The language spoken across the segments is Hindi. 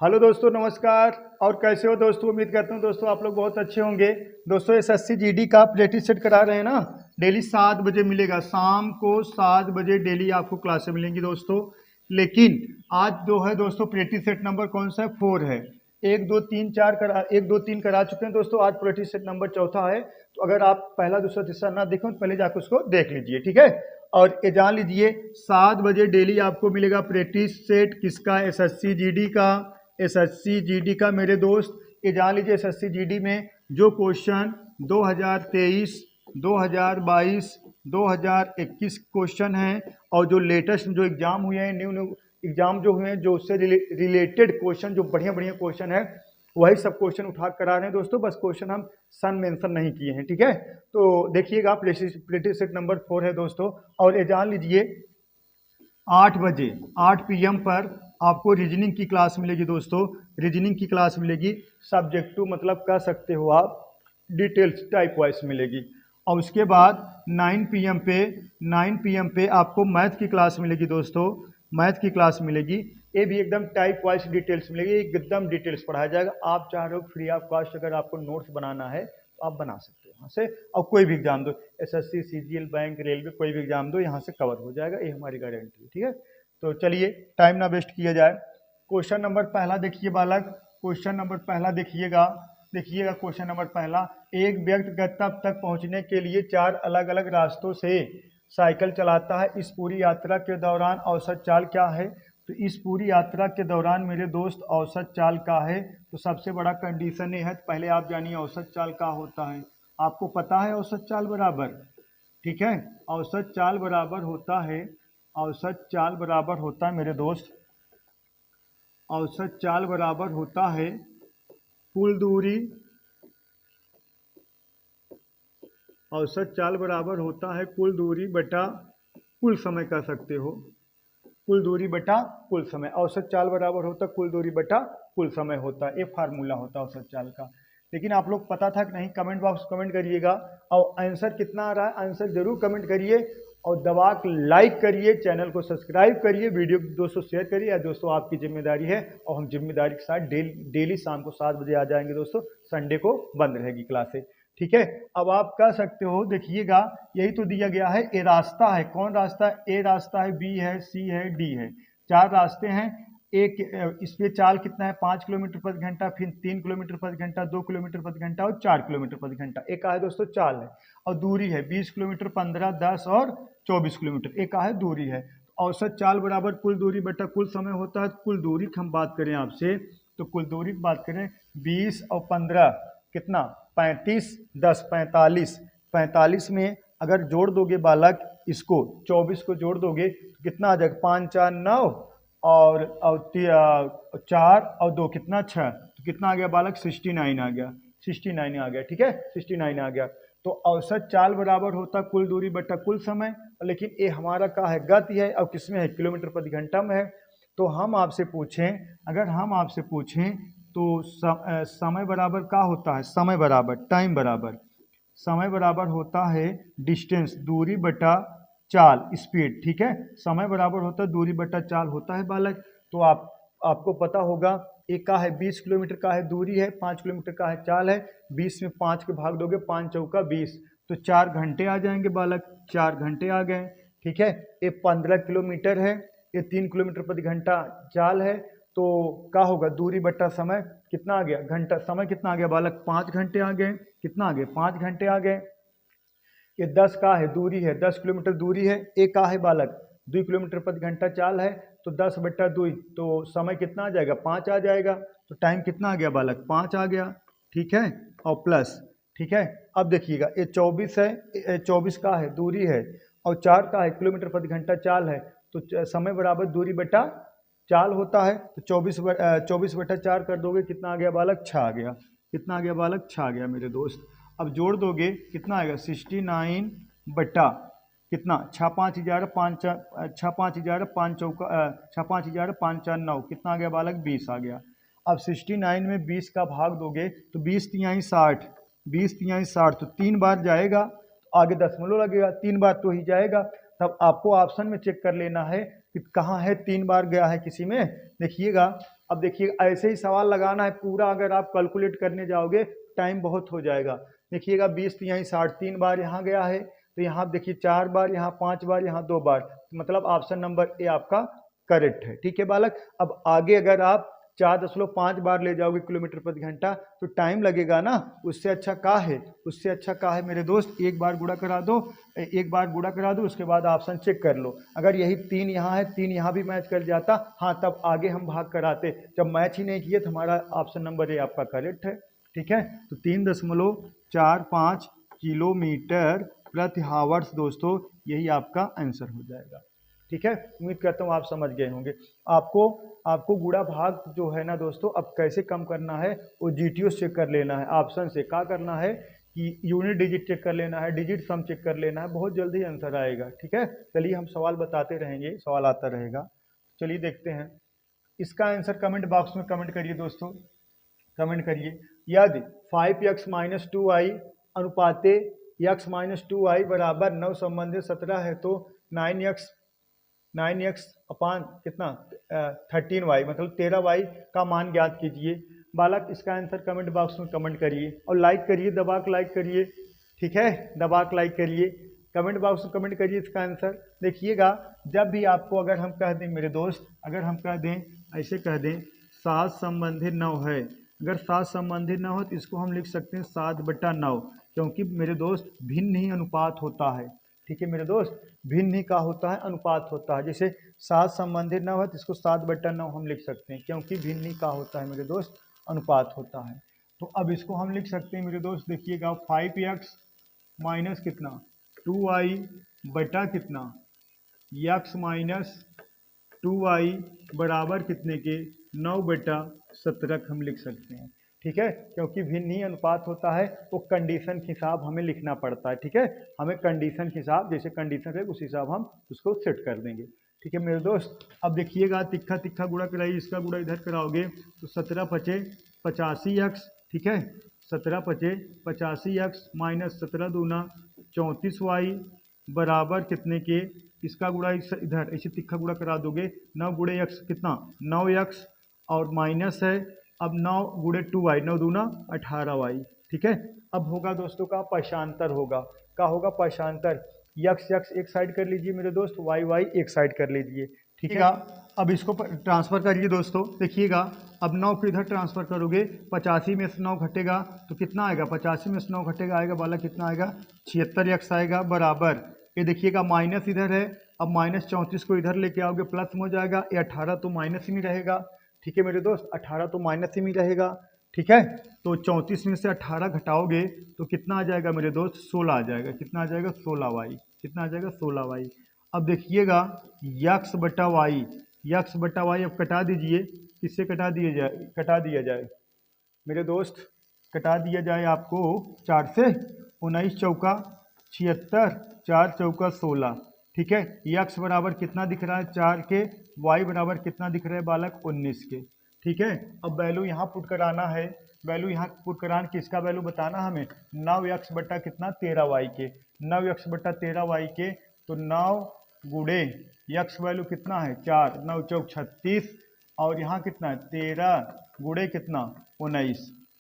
हेलो दोस्तों, नमस्कार। और कैसे हो दोस्तों? उम्मीद करता हूँ दोस्तों आप लोग बहुत अच्छे होंगे। दोस्तों एसएससी जीडी का आप प्रैक्टिस सेट करा रहे हैं ना। डेली 7 बजे मिलेगा, शाम को 7 बजे डेली आपको क्लासें मिलेंगी दोस्तों। लेकिन आज जो है दोस्तों प्रैक्टिस सेट नंबर कौन सा है? 4 है। 1 2 3 करा चुके हैं दोस्तों। आज प्रैक्टिस सेट नंबर चौथा है। तो अगर आप पहला दूसरा तीसरा ना देखो तो पहले जाकर उसको देख लीजिए, ठीक है। और ये जान लीजिए 7 बजे डेली आपको मिलेगा प्रैक्टिस सेट। किसका? एसएससी जीडी का। एसएससी जीडी का मेरे दोस्त, ये जान लीजिए एसएससी जीडी में जो क्वेश्चन 2023, 2022, 2021 क्वेश्चन हैं और जो लेटेस्ट जो एग्जाम हुए हैं, न्यू न्यू एग्जाम जो हुए हैं, जो उससे रिलेटेड क्वेश्चन, जो बढ़िया बढ़िया क्वेश्चन है, वही सब क्वेश्चन उठा करा रहे हैं दोस्तों। बस क्वेश्चन हम सन मेंशन नहीं किए हैं, ठीक है। तो देखिएगा प्रैक्टिस सेट नंबर 4 है दोस्तों। और ये जान लीजिए 8 बजे 8 PM पर आपको रीजनिंग की क्लास मिलेगी दोस्तों। रीजनिंग की क्लास मिलेगी, सब्जेक्ट टू मतलब कह सकते हो आप, डिटेल्स टाइप वाइज मिलेगी। और उसके बाद 9 PM पे आपको मैथ की क्लास मिलेगी दोस्तों। मैथ की क्लास मिलेगी, ये भी एकदम टाइप वाइज डिटेल्स मिलेगी, एकदम डिटेल्स पढ़ाया जाएगा। आप चाह रहे हो फ्री ऑफ कॉस्ट अगर आपको नोट्स बनाना है तो आप बना सकते हो यहाँ से। और कोई भी एग्जाम दो, एसएससी, सीजीएल, बैंक, रेलवे, कोई भी एग्जाम दो, यहाँ से कवर हो जाएगा, ये हमारी गारंटी है, ठीक है। तो चलिए टाइम ना वेस्ट किया जाए। क्वेश्चन नंबर पहला देखिए बालक, क्वेश्चन नंबर पहला देखिएगा। क्वेश्चन नंबर पहला, एक व्यक्ति गंतव्य तक पहुंचने के लिए 4 अलग अलग रास्तों से साइकिल चलाता है। इस पूरी यात्रा के दौरान औसत चाल क्या है? तो इस पूरी यात्रा के दौरान मेरे दोस्त औसत चाल का है। तो सबसे बड़ा कंडीशन ये है, पहले आप जानिए औसत चाल का होता है। आपको पता है औसत चाल बराबर, ठीक है, औसत चाल बराबर होता है, औसत चाल बराबर होता है मेरे दोस्त, औसत चाल बराबर होता है कुल दूरी, औसत चाल बराबर होता है कुल दूरी बटा कुल समय, कह सकते हो कुल दूरी बटा कुल समय। औसत चाल बराबर होता है कुल दूरी बटा कुल समय होता है, ये फार्मूला होता है औसत चाल का। लेकिन आप लोग पता था कि नहीं? कमेंट बॉक्स कमेंट करिएगा। और आंसर कितना आ रहा है आंसर जरूर कमेंट करिए। और दबा के लाइक करिए, चैनल को सब्सक्राइब करिए, वीडियो दोस्तों शेयर करिए। दोस्तों आपकी जिम्मेदारी है और हम जिम्मेदारी के साथ डेली शाम को 7 बजे आ जाएंगे दोस्तों। संडे को बंद रहेगी क्लासें, ठीक है। अब आप कह सकते हो, देखिएगा यही तो दिया गया है। ए रास्ता है, कौन रास्ता है? ए रास्ता है, बी है, सी है, डी है। 4 रास्ते हैं। एक इस पे चाल कितना है? 5 किलोमीटर प्रति घंटा, फिर 3 किलोमीटर प्रति घंटा, 2 किलोमीटर प्रति घंटा और 4 किलोमीटर प्रति घंटा। एक है दोस्तों चाल है। और दूरी है 20 किलोमीटर, 15, 10 और 24 किलोमीटर। एक है दूरी है। औसत चाल बराबर कुल दूरी बटा कुल समय होता है। कुल दूरी की हम बात करें आपसे, तो कुल दूरी की बात करें 20 और 15 कितना? 35, 10 45। 45 में अगर जोड़ दोगे बालक, इसको 24 को जोड़ दोगे तो कितना आ जाएगा? 5 4 9 और 4 और 2 कितना? 6। तो कितना आ गया बालक? 69 आ गया। 69 आ गया, ठीक है, 69 आ गया। तो औसत चाल बराबर होता कुल दूरी बटा कुल समय। लेकिन ये हमारा क्या है? गति है। और किसमें है? किलोमीटर प्रति घंटा में है। तो हम आपसे पूछें, अगर हम आपसे पूछें तो समय बराबर क्या होता है? समय बराबर, टाइम बराबर, समय बराबर होता है डिस्टेंस, दूरी बटा चाल, स्पीड, ठीक है। समय बराबर होता है दूरी बटा चाल होता है बालक। तो आपको पता होगा, एक का है 20 किलोमीटर का है दूरी है, 5 किलोमीटर का है चाल है। 20 में 5 के भाग दोगे, 5 चौका 20, तो 4 घंटे आ जाएंगे बालक। 4 घंटे आ गए, ठीक है। ये 15 किलोमीटर है, ये 3 किलोमीटर प्रति घंटा चाल है। तो क्या होगा? दूरी बटा समय कितना आ गया? घंटा। समय कितना आ गया बालक? 5 घंटे आ गए। कितना आ गए? 5 घंटे आ गए। ये 10 का है दूरी है, 10 किलोमीटर दूरी है। एक का है बालक 2 किलोमीटर प्रति घंटा चाल है। तो 10 बटा 2, तो समय कितना आ जाएगा? 5 आ जाएगा। तो टाइम कितना आ गया बालक? 5 आ गया, ठीक है। और प्लस, ठीक है। अब देखिएगा ये 24 है, 24 का है दूरी है, और 4 का है किलोमीटर प्रति घंटा चाल है। तो समय बराबर दूरी बटा चाल होता है। तो 24 बटा 4 कर दोगे, कितना आ गया बालक? 6 आ गया। कितना आ गया बालक? 6 आ गया मेरे दोस्त। अब जोड़ दोगे कितना आएगा? 69 बटा कितना? 6 5 11 5 6 5 11 5 चौका 6 5 11 5 4 9, कितना आ गया बालक? 20 आ गया। अब 69 में 20 का भाग दोगे तो 20 तिहाई 60, 20 तिहाई 60, तो 3 बार जाएगा तो आगे दशमलव लगेगा, 3 बार तो ही जाएगा। तब आपको ऑप्शन में चेक कर लेना है कि कहाँ है, 3 बार गया है किसी में, देखिएगा। अब देखिए ऐसे ही सवाल लगाना है पूरा, अगर आप कैलकुलेट करने जाओगे टाइम बहुत हो जाएगा। देखिएगा 20 तो यहीं 60, 3 बार यहाँ गया है, तो यहाँ देखिए 4 बार, यहाँ 5 बार, यहाँ 2 बार, मतलब ऑप्शन नंबर ए आपका करेक्ट है। ठीक है बालक। अब आगे अगर आप 4.5 बार ले जाओगे किलोमीटर प्रति घंटा तो टाइम लगेगा ना, उससे अच्छा का है, उससे अच्छा का है मेरे दोस्त, एक बार गुणा करा दो, एक बार गुणा करा दो, उसके बाद ऑप्शन चेक कर लो। अगर यही 3 यहाँ है, 3 यहाँ भी मैच कर जाता, हाँ तब आगे हम भाग कराते, जब मैच ही नहीं किए तो हमारा ऑप्शन नंबर ए आपका करेक्ट है। ठीक है, तो 3.45 किलोमीटर प्रति हावर्स दोस्तों, यही आपका आंसर हो जाएगा। ठीक है, उम्मीद करता हूँ आप समझ गए होंगे। आपको गुणा भाग जो है ना दोस्तों, अब कैसे कम करना है वो जीटीओ चेक कर लेना है, ऑप्शन से क्या करना है कि यूनिट डिजिट चेक कर लेना है, डिजिट सम चेक कर लेना है, बहुत जल्दी आंसर आएगा। ठीक है, चलिए हम सवाल बताते रहेंगे, सवाल आता रहेगा। चलिए देखते हैं इसका आंसर, कमेंट बॉक्स में कमेंट करिए दोस्तों, कमेंट करिए। यदि 5x minus 2y अनुपाते x minus 2y बराबर 9 संबंधित 17 है तो 9x अपान कितना 13y मतलब 13y का मान ज्ञात कीजिए। बालक इसका आंसर कमेंट बॉक्स में कमेंट करिए और लाइक करिए, दबा के लाइक करिए। ठीक है, दबा के लाइक करिए, कमेंट बॉक्स में कमेंट करिए इसका आंसर। देखिएगा जब भी आपको अगर हम कह दें मेरे दोस्त, अगर हम कह दें ऐसे कह दें 7 संबंधित 9 है, अगर 7 संबंधित 9 हो तो इसको हम लिख सकते हैं 7/9, क्योंकि मेरे दोस्त भिन्न ही अनुपात होता है। ठीक है मेरे दोस्त, भिन्न ही का होता है, अनुपात होता है। जैसे 7 संबंधित 9 है तो इसको 7/9 हम लिख सकते हैं, क्योंकि भिन्न ही का होता है मेरे दोस्त, अनुपात होता है। तो अब इसको हम लिख सकते हैं मेरे दोस्त, देखिएगा 5x माइनस कितना 2y बटा कितना x माइनस 2y बराबर कितने के 9/17 हम लिख सकते हैं। ठीक है, क्योंकि भिन्न ही अनुपात होता है तो कंडीशन के हिसाब हमें लिखना पड़ता है। ठीक है, हमें कंडीशन के हिसाब, जैसे कंडीशन है उस हिसाब हम उसको सेट कर देंगे। ठीक है मेरे दोस्त, अब देखिएगा तिक्का तिक्का गुणा कराइए, इसका गुणा इधर कराओगे तो 17×5 = 85x। ठीक है, 17×5 = 85x माइनस 17 दूना 34y बराबर कितने के, इसका गुणा इधर ऐसे तिक्का गुणा करा दोगे, 9 × x कितना 9x और माइनस है, अब 9 × 2y 9 दूना 18y। ठीक है, अब होगा दोस्तों का पक्षांतर, होगा का होगा पक्षांतर, x एक साइड कर लीजिए मेरे दोस्त, y एक साइड कर लीजिए। ठीक है, अब इसको ट्रांसफर करिए दोस्तों। देखिएगा अब 9 को इधर ट्रांसफर करोगे, 85 में से 9 घटेगा तो कितना आएगा, 85 में से 9 घटेगा आएगा वाला कितना आएगा 76x आएगा बराबर, ये देखिएगा माइनस इधर है, अब माइनस 34 को इधर लेके आओगे प्लस में हो जाएगा, ये 18 तो माइनस ही में रहेगा। ठीक है मेरे दोस्त, 18 तो माइनस ही में रहेगा। ठीक है, तो 34 में से 18 घटाओगे तो कितना आ जाएगा मेरे दोस्त 16 आ जाएगा, कितना आ जाएगा 16y, कितना आ जाएगा 16y। अब देखिएगा x/y अब कटा दीजिए, किससे कटा दिया जाए मेरे दोस्त, कटा दिया जाए आपको 4 से, 19 चौका 76, 4 चौका 16। ठीक है, x बराबर कितना दिख रहा है 4 के, y बराबर कितना दिख रहा है बालक 19 के। ठीक है, अब वैल्यू यहाँ पुट कराना है, वैल्यू यहाँ पुट कराना, किसका वैल्यू बताना हमें 9x बटा कितना 13y के, 9x बटा 13y के, तो 9 गुणे x वैल्यू कितना है 4, 9 चौक 36 और यहाँ कितना है 13 गुणे कितना 19।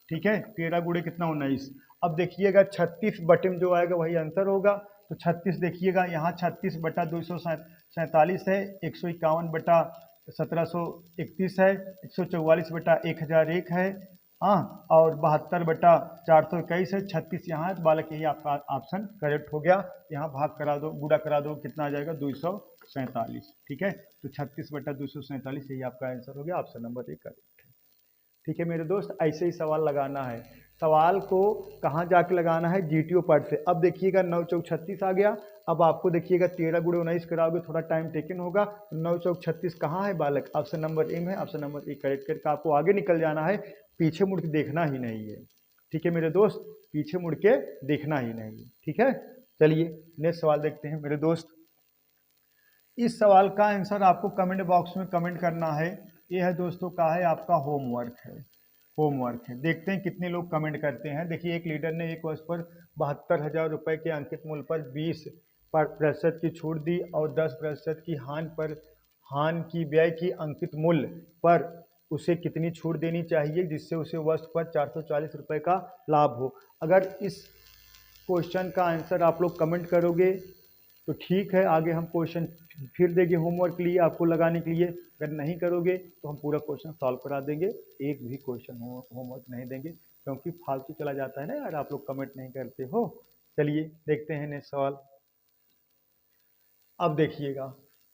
ठीक है, 13 गुणे कितना 19। अब देखिएगा 36 बटे में जो आएगा वही आंसर होगा, तो 36 देखिएगा यहाँ 36/247 है, 151/1731 है, 144/1001 है, हाँ, और 72/421 है, 36 यहाँ है, तो बालक यही आपका ऑप्शन करेक्ट हो गया। यहाँ भाग करा दो, गुणा करा दो, कितना आ जाएगा 247। ठीक है, तो 36/247 यही आपका आंसर हो गया, ऑप्शन नंबर 1 करेक्ट है। ठीक है मेरे दोस्त, ऐसे ही सवाल लगाना है, सवाल को कहाँ जाके लगाना है जीटीओ पार्ट से। अब देखिएगा 9 चौक 36 आ गया, अब आपको देखिएगा 13 गुणे 19 कराओगे, थोड़ा टाइम टेकन होगा, 9 चौक 36 कहाँ है बालक, ऑप्शन नंबर ए में, ऑप्शन नंबर 1 करेक्ट करके आपको आगे निकल जाना है, पीछे मुड़ के देखना ही नहीं है। ठीक है मेरे दोस्त, पीछे मुड़ के देखना ही नहीं है। ठीक है, चलिए नेक्स्ट सवाल देखते हैं मेरे दोस्त। इस सवाल का आंसर आपको कमेंट बॉक्स में कमेंट करना है। ये है दोस्तों का है आपका होमवर्क है, होमवर्क है, देखते हैं कितने लोग कमेंट करते हैं। देखिए एक लीडर ने एक वर्ष पर 72,000 रुपये के अंकित मूल्य पर 20% की छूट दी और 10% की हान की व्यय की अंकित मूल्य पर उसे कितनी छूट देनी चाहिए जिससे उसे वस्तु पर 440 रुपये का लाभ हो। अगर इस क्वेश्चन का आंसर आप लोग कमेंट करोगे तो ठीक है, आगे हम क्वेश्चन फिर देंगे होमवर्क के लिए आपको लगाने के लिए। अगर नहीं करोगे तो हम पूरा क्वेश्चन सॉल्व करा देंगे, एक भी क्वेश्चन होमवर्क नहीं देंगे, क्योंकि फालतू चला जाता है ना यार, आप लोग कमेंट नहीं करते हो। चलिए देखते हैं नेक्स्ट सवाल। अब देखिएगा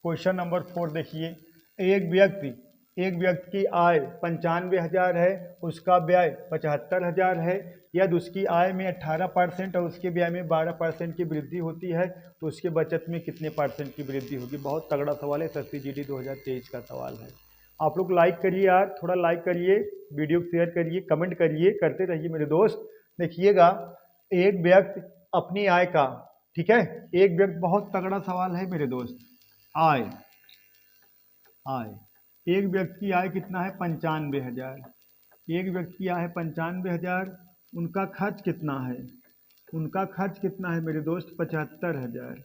क्वेश्चन नंबर 4 देखिए, एक व्यक्ति की आय 95,000 है, उसका व्यय 75,000 है, यदि उसकी आय में 18% और उसके व्यय में 12% की वृद्धि होती है तो उसके बचत में कितने परसेंट की वृद्धि होगी। बहुत तगड़ा सवाल है, SSC GD 2023 का सवाल है। आप लोग लाइक करिए यार, थोड़ा लाइक करिए, वीडियो शेयर करिए, कमेंट करिए, करते रहिए मेरे दोस्त। देखिएगा, एक व्यक्ति अपनी आय का, ठीक है, एक व्यक्ति, बहुत तगड़ा सवाल है मेरे दोस्त। आय एक व्यक्ति की आय कितना है 95,000, एक व्यक्ति की आय है 95,000, उनका खर्च कितना है, उनका खर्च कितना है मेरे दोस्त 75,000,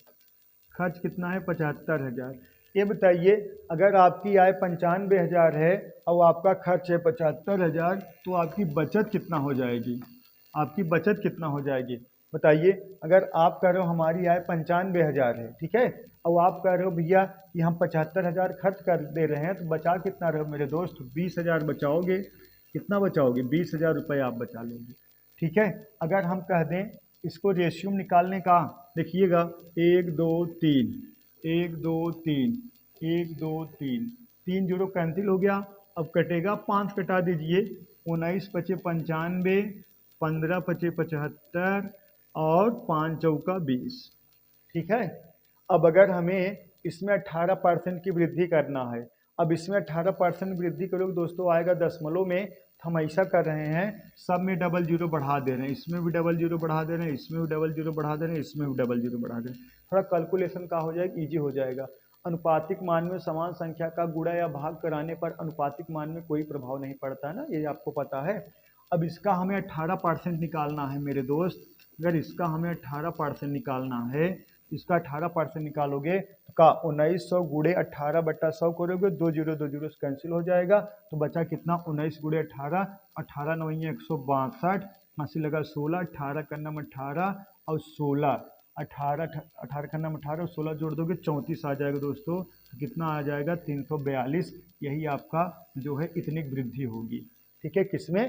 खर्च कितना है 75,000। ये बताइए, अगर आपकी आय 95,000 है और आपका खर्च है 75,000 तो आपकी बचत कितना हो जाएगी, आपकी बचत कितना हो जाएगी बताइए। अगर आप कह रहे हो हमारी आय 95,000 है, ठीक है, और आप कह रहे हो भैया कि हम 75,000 खर्च कर दे रहे हैं, तो बचा कितना रहे हो मेरे दोस्त, 20,000 बचाओगे। कितना बचाओगे, 20,000 रुपये आप बचा लोगे, ठीक है। अगर हम कह दें इसको रेशियो निकालने का, देखिएगा 1 2 3 1 2 3 1 2 3 3 जीरो कैंसिल हो गया। अब कटेगा 5 कटा दीजिए, 19 पचे 95, 15 पचे 75 और 5 चौका 20, ठीक है। अब अगर हमें इसमें 18% की वृद्धि करना है, अब इसमें 18% वृद्धि करोगे दोस्तों आएगा दशमलव में, तो हम ऐसा कर रहे हैं सब में डबल जीरो बढ़ा दे रहे हैं, इसमें भी डबल जीरो बढ़ा दे रहे हैं, इसमें भी डबल जीरो बढ़ा दे रहे हैं, इसमें भी डबल जीरो बढ़ा दे रहे हैं। थोड़ा कैलकुलेशन का हो जाएगा, ईजी हो जाएगा। अनुपातिक मान में समान संख्या का गुणा या भाग कराने पर अनुपातिक मान में कोई प्रभाव नहीं पड़ता है ना, ये आपको पता है। अब इसका हमें 18% निकालना है मेरे दोस्त। अगर इसका हमें 18% निकालना है, इसका 18% निकालोगे तो का 1900 गुड़े 18/100 करोगे, 2 जीरो कैंसिल हो जाएगा, तो बचा कितना 19 गुड़े 18, 18 9 162, हंसी लगा 16, 18 का नाम 18 और 16, 18 का नाम 18 और 16 जोड़ दोगे 34 आ जाएगा दोस्तों। तो कितना आ जाएगा 342। यही आपका जो है इतनी वृद्धि होगी, ठीक है, किसमें,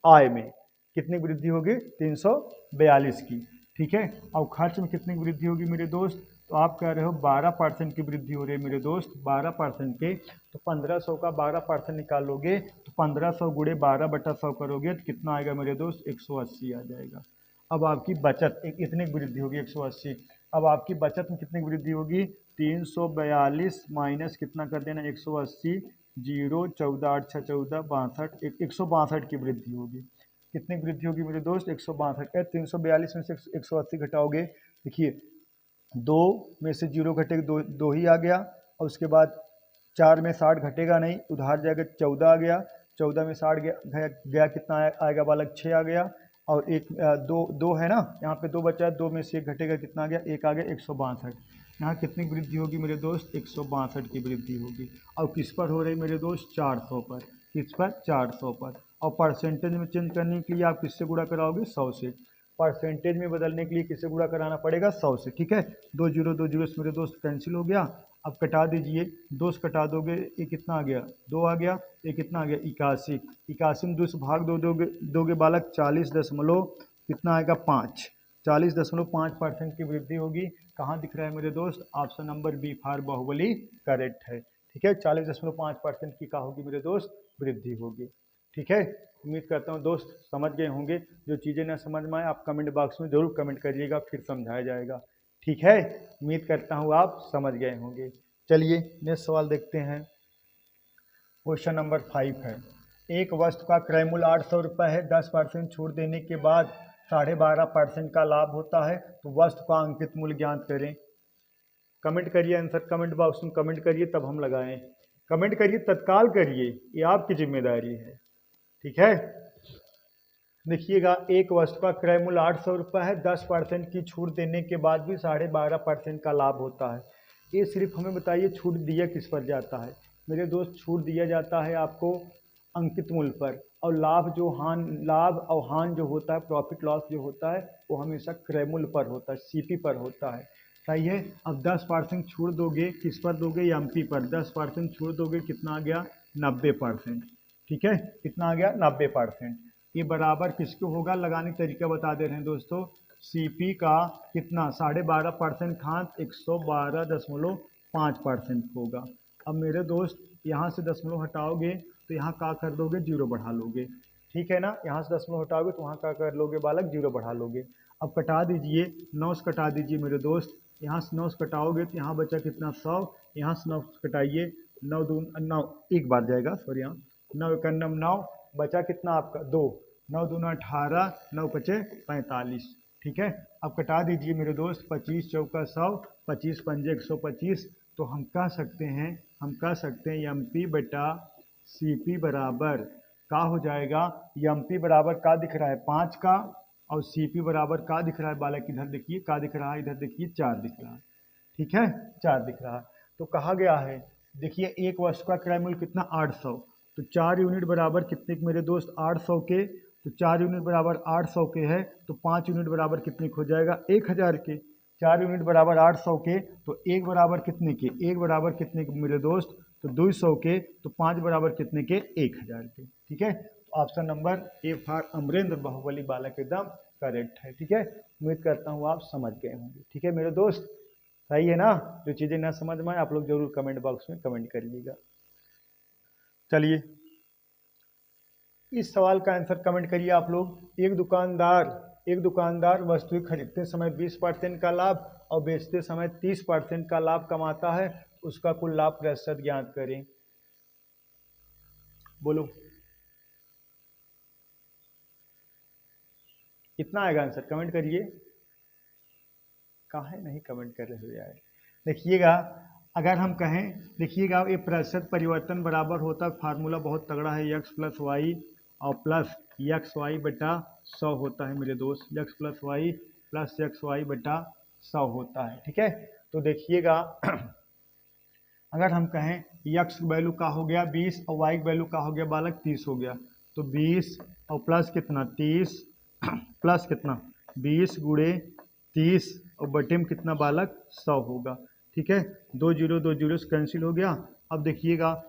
आय में कितनी वृद्धि होगी 342 की, ठीक है। और खर्च में कितनी वृद्धि होगी मेरे दोस्त, तो आप कह रहे हो 12% की वृद्धि हो रही है मेरे दोस्त, 12% के, तो 1500 का 12% निकालोगे तो 1500 गुड़े 12/100 करोगे तो कितना आएगा मेरे दोस्त 180 आ जाएगा। अब आपकी बचत इतनी वृद्धि होगी 180। अब आपकी बचत में कितनी वृद्धि होगी 342 माइनस कितना कर देना 180, 0 14 8 6 14 62, 162 की वृद्धि होगी। कितनी वृद्धि होगी मेरे दोस्त 162। 342 में से 180 घटाओगे, देखिए 2 में से 0 घटेगा, दो ही आ गया, और उसके बाद 4 में 60 घटेगा नहीं, उधार जाएगा 14 आ गया, 14 में 60 गया कितना आएगा बालक 6 आ गया, और एक दो है ना, यहाँ पे 2 बचा है, 2 में से 1 घटेगा कितना आ गया 1 आ गया, 162। यहाँ कितनी वृद्धि होगी मेरे दोस्त 162 की वृद्धि होगी। और किस पर हो रही मेरे दोस्त 400 पर, किस पर 400 पर। और परसेंटेज में चेंज करने के लिए आप किससे गुणा कराओगे 100 से, परसेंटेज में बदलने के लिए किससे गुणा कराना पड़ेगा 100 से, ठीक है। 2 जीरो मेरे दोस्त कैंसिल हो गया। अब कटा दीजिए, 2 से कटा दोगे ये कितना आ गया 2 आ गया, ये कितना आ गया 81, 81 में 2 से भाग दोगे बालक 40 दशमलव कितना आएगा 5, 40.5% की वृद्धि होगी। कहाँ दिख रहा है मेरे दोस्त, option number B for Baahubali correct है, ठीक है। 40.5% की क्या होगी मेरे दोस्त वृद्धि होगी, ठीक है। उम्मीद करता हूँ दोस्त समझ गए होंगे। जो चीज़ें ना समझ में आए आप कमेंट बॉक्स में ज़रूर कमेंट करिएगा, फिर समझाया जाएगा, ठीक है। उम्मीद करता हूँ आप समझ गए होंगे। चलिए नेक्स्ट सवाल देखते हैं। क्वेश्चन नंबर 5 है, एक वस्तु का क्रय मूल्य 800 रुपये है, 10% छूट देने के बाद 12.5% का लाभ होता है, तो वस्तु का अंकित मूल्य ज्ञात करें। कमेंट करिए आंसर, कमेंट बॉक्स में कमेंट करिए तब हम लगाएं। कमेंट करिए, तत्काल करिए, ये आपकी जिम्मेदारी है, ठीक है। देखिएगा, एक वस्तु का क्रय मूल्य 800 रुपये है, 10% की छूट देने के बाद भी 12.5% का लाभ होता है। ये सिर्फ हमें बताइए छूट दिया किस पर जाता है मेरे दोस्त। छूट दिया जाता है आपको अंकित मूल्य पर, और लाभ और हानि जो होता है, प्रॉफिट लॉस जो होता है, वो हमेशा क्रय मूल्य पर होता है, सीपी पर होता है। सही है। अब 10% छूट दोगे किस पर दोगे, एमपी पर। 10% छूट दोगे कितना आ गया, 90%। ठीक है, कितना आ गया, 90%। ये बराबर किसको होगा, लगाने का तरीका बता दे रहे हैं दोस्तों। सीपी का कितना 12.5% खात 112.5% होगा। अब मेरे दोस्त यहाँ से दशमलव हटाओगे तो यहाँ क्या कर दोगे, जीरो बढ़ा लोगे। ठीक है ना, यहाँ से दशमलव हटाओगे तो वहाँ क्या कर लोगे बालक, जीरो बढ़ा लोगे। अब कटा दीजिए, 9 से कटा दीजिए मेरे दोस्त। यहाँ से 9 से कटाओगे तो यहाँ बचा कितना 100, यहाँ से 9 से कटाइए, 9 दून 9 एक बार जाएगा, सॉरी यहाँ 9 एक 9, बचा कितना आपका 2, 9 दूना 18, 9 पचे 45। ठीक है, अब कटा दीजिए मेरे दोस्त, 25 चौका 100, 25 पंजे 125। तो हम कह सकते हैं एम पी बटा सी पी बराबर का हो जाएगा। एम पी बराबर का दिख रहा है 5 का, और सी पी बराबर का दिख रहा है बालक, इधर देखिए का दिख रहा है, इधर देखिए 4 दिख रहा है। ठीक है, 4 दिख रहा है। तो कहा गया है, देखिए एक वस्तु का क्रय मूल्य कितना 800, तो 4 यूनिट बराबर कितने के मेरे दोस्त 800 के। तो 4 यूनिट बराबर 800 के है, तो 5 यूनिट बराबर कितने हो जाएगा 1000 के। 4 यूनिट बराबर 800 के, तो 1 बराबर कितने के, 1 बराबर कितने के मेरे दोस्त, तो 200 के। तो 5 बराबर कितने के, 1000 के। ठीक है, तो option number A for Amarendra Baahubali बालक एकदम करेक्ट है। ठीक है, उम्मीद करता हूँ आप समझ गए होंगे। ठीक है मेरे दोस्त, सही है ना। जो चीज़ें ना समझ में आए आप लोग जरूर कमेंट बॉक्स में कमेंट करिएगा। चलिए इस सवाल का आंसर कमेंट करिए आप लोग। एक दुकानदार वस्तुएं खरीदते समय 20% का लाभ और बेचते समय 30% का लाभ कमाता है, उसका कुल लाभ प्रतिशत ज्ञात करें। बोलो कितना आएगा आंसर, कमेंट करिए। काहे नहीं कमेंट कर रहे हो यार। देखिएगा, अगर हम कहें, देखिएगा ये प्रतिशत परिवर्तन बराबर होता है, फार्मूला बहुत तगड़ा है, x प्लस वाई और प्लस एक्स वाई बटा 100 होता है मेरे दोस्त। x plus Y plus X Y बटा 100 होता है। ठीक है, तो देखिएगा अगर हम कहें x वैल्यू का हो गया 20 और y वैल्यू का हो गया बालक 30 हो गया, तो 20 और प्लस कितना 30 प्लस कितना 20 गुणे 30 और बटे में कितना बालक 100 होगा। ठीक है, 2 जीरो से कैंसिल हो गया। अब देखिएगा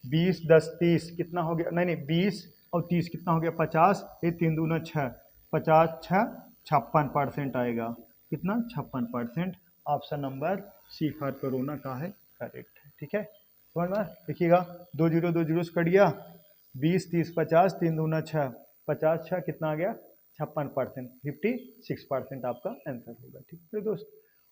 20 10 30 कितना हो गया, नहीं 20 और 30 कितना हो गया 50, ये 3 दूना 6, 50 6 56% आएगा। कितना 56%। Option number C for corona का है करेक्ट है। ठीक है, समझ में। देखिएगा 2 जीरो से कट गया, 20 30 50, 3 दूना 6, 50 6 कितना आ गया 56%, 56% आपका आंसर होगा। ठीक है दोस्त,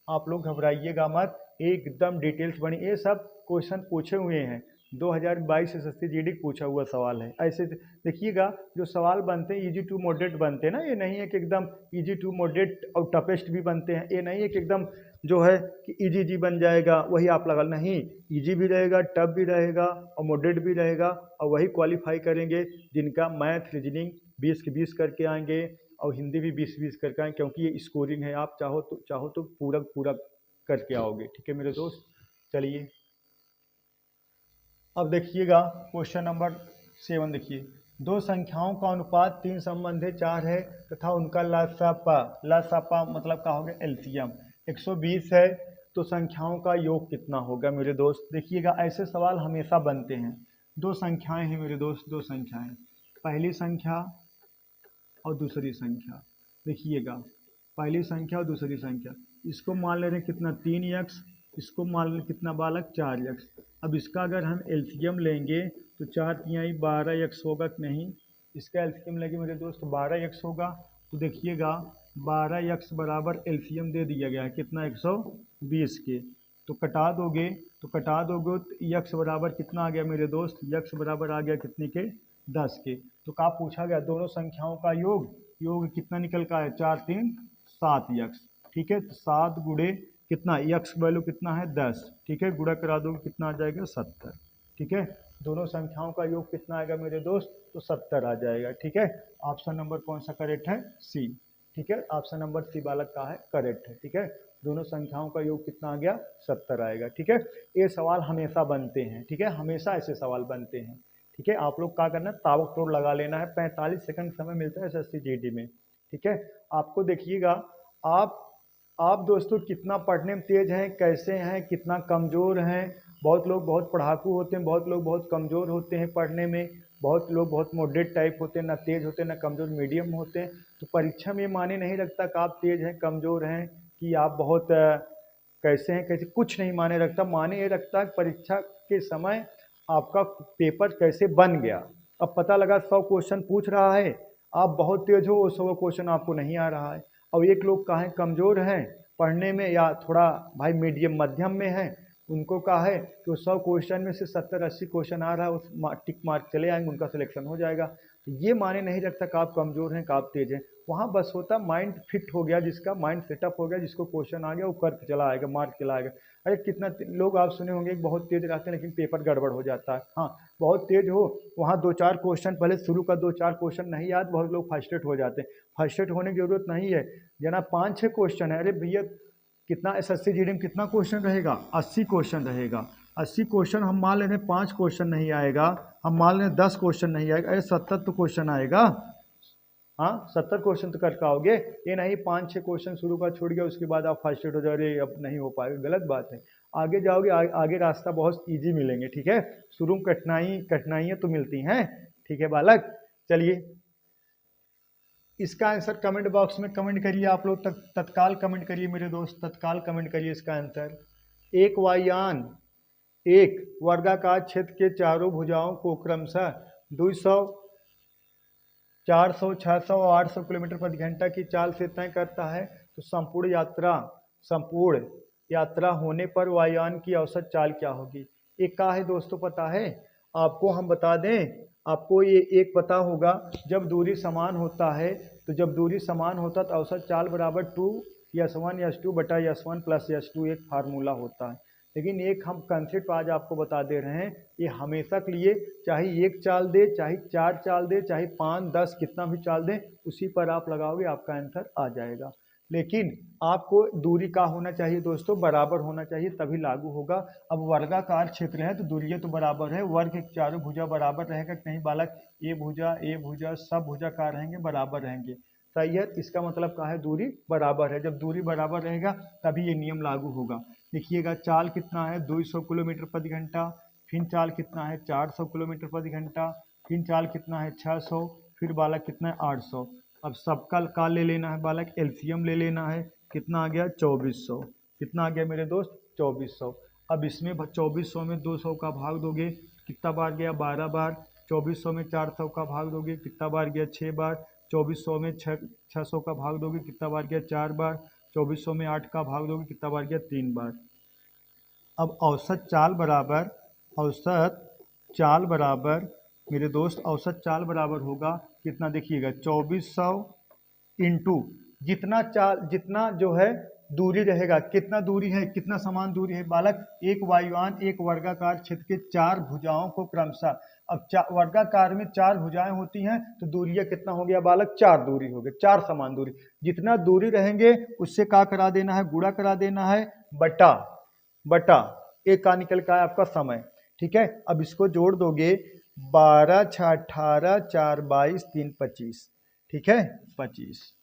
आप लोग घबराइएगा मत, एकदम डिटेल्स बनी, ये सब क्वेश्चन पूछे हुए हैं 2022 एसएससी जीडी पूछा हुआ सवाल है। ऐसे देखिएगा जो सवाल बनते हैं इजी टू मॉडरेट बनते हैं ना, ये नहीं है कि एकदम इजी टू मॉडरेट और टफेस्ट भी बनते हैं। ये नहीं है कि एकदम जो है कि इजी जी बन जाएगा वही आप लगा, नहीं, इजी भी रहेगा, टफ भी रहेगा और मॉडरेट भी रहेगा, और वही क्वालिफाई करेंगे जिनका मैथ रीजनिंग 20 के 20 करके आएंगे और हिंदी भी 20-20 करके आएंगे, क्योंकि ये स्कोरिंग है। आप चाहो तो पूरा करके आओगे। ठीक है मेरे दोस्त, चलिए अब देखिएगा क्वेश्चन नंबर 7 देखिए। दो संख्याओं का अनुपात 3 संबंधित 4 है तथा उनका लसापा मतलब क्या हो गया एलसीएम 120 है, तो संख्याओं का योग कितना होगा मेरे दोस्त। देखिएगा ऐसे सवाल हमेशा बनते हैं। दो संख्याएं हैं मेरे दोस्त, दो संख्याएं, पहली संख्या और दूसरी संख्या। देखिएगा पहली संख्या और दूसरी संख्या, इसको मान ले रहे हैं कितना 3x, इसको मान लें कितना बालक 4x। अब इसका अगर हम एलसीएम लेंगे तो 4 तिहाई 12x होगा कि नहीं, इसका एलसीएम लेंगे मेरे दोस्त 12x होगा। तो देखिएगा 12x बराबर एलसीएम दे दिया गया है कितना 120 के, तो कटा दोगे तो x बराबर कितना आ गया मेरे दोस्त, x बराबर आ गया कितने के 10 के। तो क्या पूछा गया, दोनों संख्याओं का योग कितना निकल का है 4 3 7x। ठीक है, तो 7 गुणे कितना x वैल्यू कितना है 10। ठीक है, गुणा करा दोगे कितना आ जाएगा 70। ठीक है, दोनों संख्याओं का योग कितना आएगा मेरे दोस्त, तो 70 आ जाएगा। ठीक है, ऑप्शन नंबर कौन सा करेक्ट है, सी। ठीक है, ऑप्शन नंबर सी बालक का है करेक्ट है। ठीक है, दोनों संख्याओं का योग कितना आ गया 70 आएगा। ठीक है, ये सवाल हमेशा बनते हैं। ठीक है, हमेशा ऐसे सवाल बनते हैं। ठीक है, आप लोग क्या करना है, ताबड़तोड़ लगा लेना है। 45 सेकंड समय मिलता है एसएससी जीडी में। ठीक है, आपको देखिएगा, आप दोस्तों कितना पढ़ने में तेज हैं, कैसे हैं, कितना कमज़ोर हैं। बहुत लोग बहुत पढ़ाकू होते हैं, बहुत लोग बहुत कमज़ोर होते हैं पढ़ने में, बहुत लोग बहुत मॉडरेट टाइप होते हैं, ना तेज होते हैं ना कमज़ोर, मीडियम होते हैं। तो परीक्षा में ये माने नहीं रखता कि आप तेज हैं कमज़ोर हैं, कि आप बहुत कैसे हैं कैसे, कुछ नहीं माने रखता। माने ये रखता है परीक्षा के समय आपका पेपर कैसे बन गया। अब पता लगा 100 क्वेश्चन पूछ रहा है, आप बहुत तेज हो, वो 100 क्वेश्चन आपको नहीं आ रहा है। अब एक लोग कहें कमज़ोर हैं पढ़ने में, या थोड़ा भाई मीडियम मध्यम में है, उनको कहा है कि 100 क्वेश्चन में से 70-80 क्वेश्चन आ रहा है, उस टिक मार्क चले आएंगे, उनका सिलेक्शन हो जाएगा। तो ये माने नहीं रखता कि आप कमज़ोर हैं कि आप तेज हैं। वहाँ बस होता माइंड फिट हो गया, जिसका माइंड सेटअप हो गया, जिसको क्वेश्चन आ गया वो करके चला आएगा, मार्क चला आएगा। अरे कितना लोग आप सुने होंगे बहुत तेज रहते हैं लेकिन पेपर गड़बड़ हो जाता है। हाँ, बहुत तेज हो, वहाँ 2-4 क्वेश्चन पहले शुरू का 2-4 क्वेश्चन नहीं याद, बहुत लोग फर्स्ट्रेट हो जाते हैं। फर्स्ट्रेट होने की जरूरत नहीं है। जना 5-6 क्वेश्चन है, अरे भैया कितना एसएससी जीडी में कितना क्वेश्चन रहेगा, 80 क्वेश्चन रहेगा। 80 क्वेश्चन हम मान लेते हैं 5 क्वेश्चन नहीं आएगा, हम मान लें 10 क्वेश्चन नहीं आएगा, अरे 70 तो क्वेश्चन आएगा। हाँ, 70 क्वेश्चन तो कर पाओगे। ये नहीं 5-6 क्वेश्चन शुरू का छूट गया, उसके बाद आप फर्स्ट्रेट हो जाओ, अब नहीं हो पाएगा, गलत बात है। आगे जाओगे, आगे रास्ता बहुत ईजी मिलेंगे। ठीक है, शुरू में कठिनाइयाँ तो मिलती हैं। ठीक है बालक, चलिए इसका आंसर कमेंट बॉक्स में कमेंट करिए। आप लोग तत्काल कमेंट करिए मेरे दोस्त, तत्काल कमेंट करिए इसका आंसर। एक वायुयान एक वर्गाकार क्षेत्र के चारों भुजाओं को क्रमशः 200, 400, 600 और 800 किलोमीटर प्रति घंटा की चाल से तय करता है, तो संपूर्ण यात्रा होने पर वायुयान की औसत चाल क्या होगी। एक का है दोस्तों, पता है आपको, हम बता दें आपको, ये एक पता होगा, जब दूरी समान होता है, तो जब दूरी समान होता है तो औसत चाल बराबर 2s1s2 बटा s1 प्लस s2 एक फार्मूला होता है। लेकिन एक हम कंसेप्ट आज आपको बता दे रहे हैं, ये हमेशा के लिए, चाहे एक चाल दे, चाहे 4 चाल दे, चाहे 5, 10 कितना भी चाल दे, उसी पर आप लगाओगे आपका आंसर आ जाएगा। लेकिन आपको दूरी का होना चाहिए दोस्तों, बराबर होना चाहिए, तभी लागू होगा। अब वर्गाकार क्षेत्र है तो दूरियां तो बराबर है, वर्ग के चारों भुजा बराबर रहेगा कि नहीं बालक, ए भुजा सब भुजा का रहेंगे, बराबर रहेंगे। सही है, इसका मतलब क्या है, दूरी बराबर है। जब दूरी बराबर रहेगा तभी ये नियम लागू होगा। देखिएगा चाल कितना है 200 किलोमीटर प्रति घंटा, फिर चाल कितना है 400 किलोमीटर प्रति घंटा, फिर चाल कितना है 600, फिर बालक कितना है 800। अब सबका का ले लेना है बालक, एलसीएम ले लेना है, कितना आ गया 2400। कितना आ गया मेरे दोस्त 2400। अब इसमें 2400 में 200 का भाग दोगे, कितना बार गया 12 बार। 2400 में 400 का भाग दोगे, कितना बार गया 6 बार। 2400 में 600 का भाग दोगे, कितना बार गया 4 बार। 2400 में 8 का भाग दोगे, कितना बार गया 3 बार। अब औसत चाल बराबर मेरे दोस्त, औसत चाल बराबर होगा कितना, देखिएगा 2400 इंटू जितना जो है दूरी रहेगा, कितना दूरी है, कितना समान दूरी है बालक, एक वायुयान एक वर्गाकार क्षेत्र के 4 भुजाओं को क्रमशः। अब वर्गाकार में 4 भुजाएं होती हैं, तो दूरियां कितना हो गया बालक, 4 दूरी हो गए, 4 समान दूरी। जितना दूरी रहेंगे उससे क्या करा देना है, गुणा करा देना है, बटा एक का निकल का है आपका समय। ठीक है, अब इसको जोड़ दोगे, 12 6 18 4 22 3 25। ठीक है 25।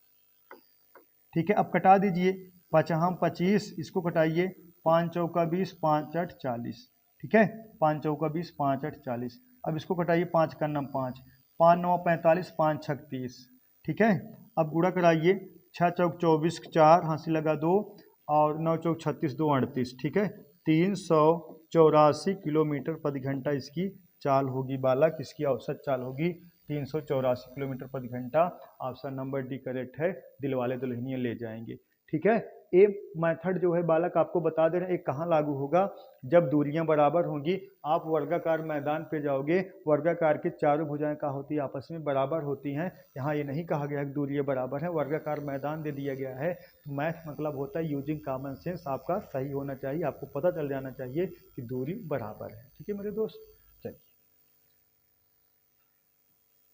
ठीक है, अब कटा दीजिए, 5 25, इसको कटाइए, 5 चौका 20, 5 8 40। ठीक है, 5 चौका 20, 5 8 40। अब इसको कटाइए, 5 का नाम 5, 5 9 45, 5 6 30। ठीक है, अब गुणा कराइए, 6 चौक 24, 4 हाथ से लगा 2, और 9 चौक 36, 2 38। ठीक है, 384 किलोमीटर प्रति घंटा इसकी चाल होगी बालक, इसकी औसत चाल होगी 384 किलोमीटर प्रति घंटा। ऑप्शन नंबर डी करेक्ट है, दिलवाले दुल्हनिया ले जाएंगे। ठीक है, ये मेथड जो है बालक आपको बता दे रहे हैं, ये कहाँ लागू होगा, जब दूरियां बराबर होंगी। आप वर्गाकार मैदान पे जाओगे, वर्गाकार के चारों भुजाएं क्या होती है, आपस में बराबर होती हैं। यहाँ ये नहीं कहा गया कि दूरियां बराबर है, वर्गाकार मैदान दे दिया गया है। तो मैथ मतलब होता है यूजिंग कॉमन सेंस, आपका सही होना चाहिए, आपको पता चल जाना चाहिए कि दूरी बराबर है। ठीक है मेरे दोस्त, चलिए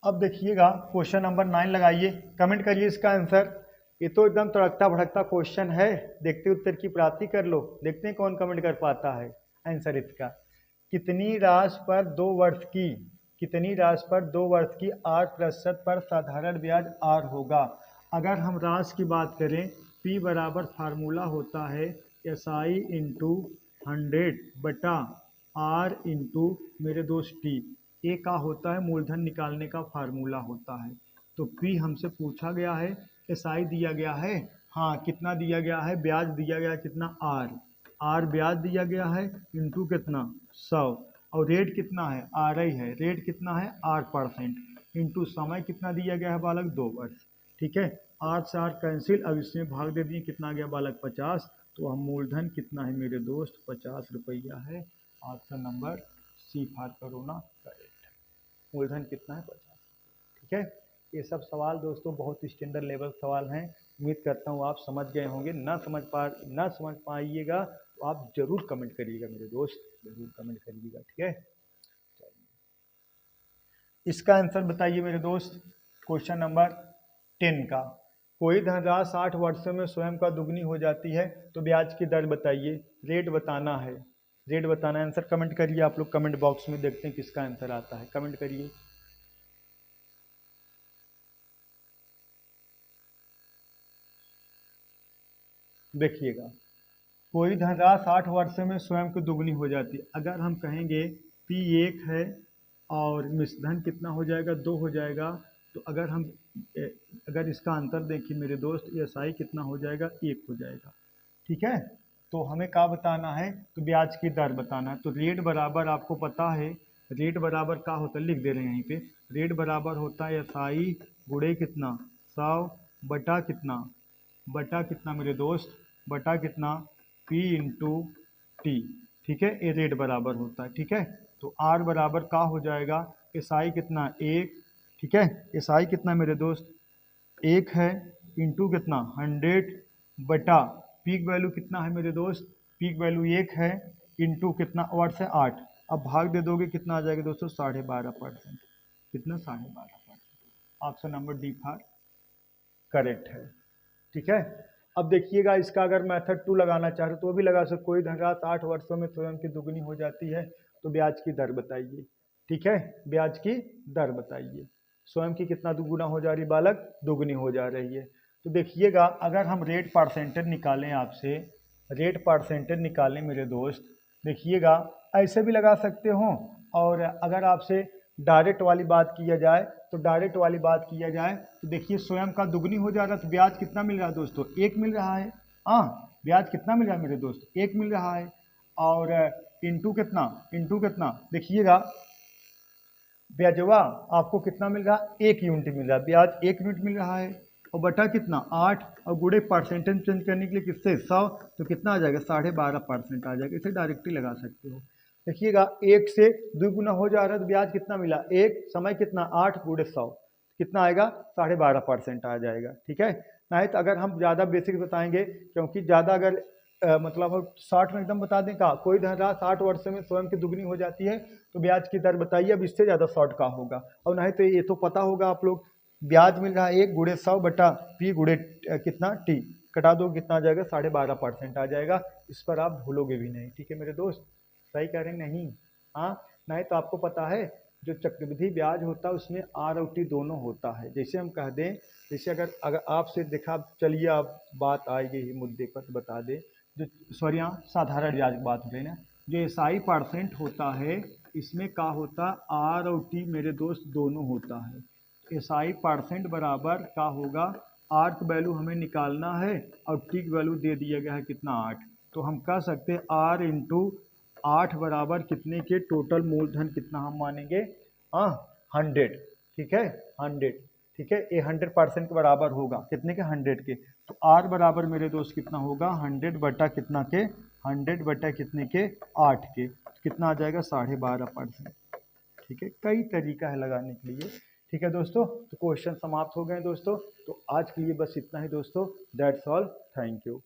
अब देखिएगा क्वेश्चन नंबर 9 लगाइए, कमेंट करिए इसका आंसर। ये तो एकदम तड़कता भड़कता क्वेश्चन है। देखते उत्तर की प्राप्ति कर लो, देखते हैं कौन कमेंट कर पाता है आंसर इसका। कितनी राशि पर 2 वर्ष की, कितनी राशि पर 2 वर्ष की 8% पर साधारण ब्याज आर होगा। अगर हम राशि की बात करें, P बराबर फार्मूला होता है SI इंटू 100 बटा R इंटू मेरे दोस्त T। ए का होता है मूलधन निकालने का फार्मूला होता है। तो P हमसे पूछा गया है, SI दिया गया है, हाँ कितना दिया गया है, ब्याज दिया गया है कितना R ब्याज दिया गया है इंटू कितना 100, और रेट कितना है RI है, रेट कितना है 8% इंटू समय कितना दिया गया है बालक 2 वर्ष। ठीक है, 8 से 8 कैंसिल, अब इसमें भाग दे दिए, कितना गया बालक 50। तो हम मूलधन कितना है मेरे दोस्त 50 रुपया है। ऑप्शन नंबर सी फार करोना करेक्ट। मूलधन कितना है 50। ठीक है, ये सब सवाल दोस्तों बहुत स्टैंडर्ड लेवल सवाल हैं। उम्मीद करता हूँ आप समझ गए होंगे। ना समझ पाइएगा तो आप जरूर कमेंट करिएगा मेरे दोस्त, जरूर कमेंट करिएगा। ठीक है, इसका आंसर बताइए मेरे दोस्त। क्वेश्चन नंबर 10 का, कोई धनराशि 60 वर्षों में स्वयं का दुगनी हो जाती है तो ब्याज की दर बताइए। रेट बताना है, रेट बताना है। आंसर कमेंट करिए आप लोग कमेंट बॉक्स में, देखते हैं किसका आंसर आता है, कमेंट करिए। देखिएगा, कोई धनराशि 60 वर्षों में स्वयं की दुगनी हो जाती है। अगर हम कहेंगे P 1 है और मिश्रधन कितना हो जाएगा 2 हो जाएगा, तो अगर इसका अंतर देखिए मेरे दोस्त, SI कितना हो जाएगा 1 हो जाएगा। ठीक है, तो हमें क्या बताना है, तो ब्याज की दर बताना है। तो रेट बराबर आपको पता है, रेट बराबर क्या होता है, लिख दे रहे हैं यहीं पे। रेट बराबर होता है SI गुणे कितना 100 बटा कितना मेरे दोस्त, बटा कितना P इंटू टी। ठीक है, ये रेट बराबर होता है। ठीक है, तो R बराबर क्या हो जाएगा, SI कितना 1। ठीक है, SI कितना मेरे दोस्त 1 है, इंटू कितना 100 बटा पीक वैल्यू कितना है मेरे दोस्त, पीक वैल्यू 1 है, इंटू कितना वर्ष है 8। अब भाग दे दोगे कितना आ जाएगा दोस्तों 12.5%। कितना 12.5%। Option number D for correct है। ठीक है, अब देखिएगा इसका अगर मेथड 2 लगाना चाह रहे तो वो भी लगा सकते। कोई धनराशि 8 वर्षों में स्वयं की दुगनी हो जाती है तो ब्याज की दर बताइए। ठीक है, ब्याज की दर बताइए। स्वयं की कितना दुगुना हो जा रही बालक, दुगनी हो जा रही है। तो देखिएगा, अगर हम रेट परसेंटेज निकालें आपसे, रेट परसेंटेज निकालें मेरे दोस्त, देखिएगा ऐसे भी लगा सकते हो, और अगर आपसे डायरेक्ट वाली बात किया जाए तो डायरेक्ट वाली बात किया जाए तो देखिए स्वयं का दुगनी हो जा रहा है तो ब्याज कितना मिल रहा है दोस्तों, 1 मिल रहा है। हाँ, ब्याज कितना मिल रहा है मेरे दोस्त, 1 मिल रहा है। और इंटू कितना देखिएगा, ब्याजवा आपको कितना मिल रहा है, 1 यूनिट मिल रहा है, ब्याज 1 यूनिट मिल रहा है, और बटा कितना 8, और गुणे परसेंटेज चेंज करने के लिए किससे 100, तो कितना आ जाएगा 12.5% आ जाएगा। इसे डायरेक्टली लगा सकते हो। देखिएगा 1 से 2 गुना हो जा रहा है तो ब्याज कितना मिला 1, समय कितना 8 गुणे 100, कितना आएगा 12.5% आ जाएगा। ठीक है, नहीं तो अगर हम ज़्यादा बेसिक बताएंगे, क्योंकि ज़्यादा अगर मतलब शॉर्ट में एकदम बता दें का, कोई धनराशि 60 वर्ष में स्वयं की दुगनी हो जाती है तो ब्याज की दर बताइए। अब इससे ज़्यादा शॉर्ट का होगा, और नहीं तो ये तो पता होगा आप लोग, ब्याज मिल रहा है 1 गुणे 100 बटा P गुणे कितना T, कटा दो कितना आ जाएगा 12.5% आ जाएगा। इस पर आप भूलोगे भी नहीं। ठीक है मेरे दोस्त, सही कह रहे हैं नहीं? हाँ, नहीं तो आपको पता है जो चक्रवृद्धि ब्याज होता है उसमें R और T दोनों होता है। जैसे हम कह दें, जैसे अगर आपसे देखा, चलिए आप बात आएगी ही मुद्दे पर तो बता दें, जो सॉरी यहाँ साधारण ब्याज की बात हो रही है ना, जो SI% होता है इसमें क्या होता है R और T मेरे दोस्त दोनों होता है। SI% बराबर क्या होगा, R की वैल्यू हमें निकालना है और T की वैल्यू दे दिया गया है कितना 8, तो हम कह सकते हैं R इंटू 8 बराबर कितने के, टोटल मूलधन कितना हम मानेंगे 100। ठीक है 100। ठीक है, ये 100% के बराबर होगा, कितने के 100 के। तो R बराबर मेरे दोस्त कितना होगा 100 बटा कितना के, 100 बटा कितने के 8 के, कितना आ जाएगा 12.5%। ठीक है, कई तरीका है लगाने के लिए। ठीक है दोस्तों, तो क्वेश्चन समाप्त हो गए दोस्तों। तो आज के लिए बस इतना ही दोस्तों, दैट्स ऑल, थैंक यू।